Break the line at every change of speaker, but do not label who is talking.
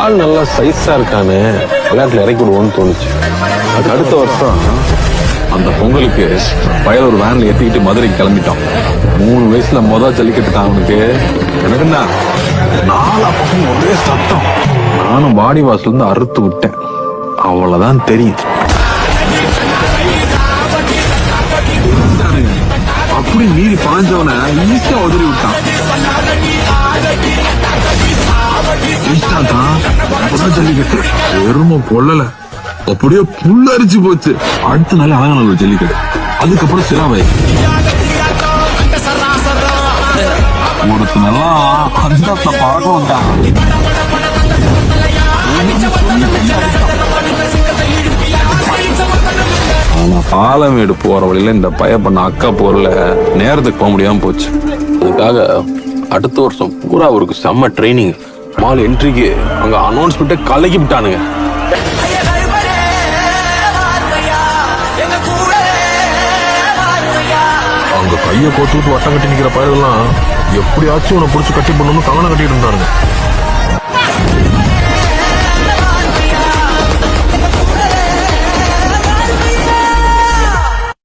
ஆள் நல்லா சைஸா இருக்கானு விளையாட்டுல இறக்கி விடுவோம்னு தோணுச்சு. அடுத்த வருஷம் அந்த பொங்கலுக்கு பையன் ஒரு வேன்ல ஏத்திக்கிட்டு மதுரைக்கு கிளம்பிட்டான். 3 வயசுல ஜல்லிக்கட்டு தான் அவனுக்கு. எனக்கு என்ன 4 பக்கம் ஒரே சத்தம். நானும் வாடி வாசல் இருந்து அறுத்து விட்டேன். அவ்வளவுதான் தெரியும். அப்படி மீறி பாஞ்சவன ஈஸியா உதறி விட்டான். ஜல்லிக்கட்டு வெறும கொள்ளல, அப்படியே புல்லரிச்சு போச்சு. அடுத்த நாள் அழகான ஜல்லிக்கட்டு. அதுக்கப்புறம் சிராவை ஒருத்தனெல்லாம் அந்த பழக்கம் வந்தான். ஆனா பாலமேடு போற வழியில இந்த பண்ண அக்கா போர்ல நேரத்துக்கு போக முடியாம போச்சு. அதுக்காக அடுத்த வருஷம் பூரா அவருக்கு செம்ம ட்ரைனிங். மால் என்ட்ரிக்கு அங்க அனௌன்ஸ்மெண்ட்டை கலக்கி விட்டானுங்க. அவங்க கையை கோத்துக்கிட்டு வட்டம் கட்டி நிக்கிற பயிரெல்லாம் எப்படியாச்சும் உன்னை புடிச்சு கட்டி பண்ணணும்னு கவனம் கட்டிட்டு இருந்தாருங்க.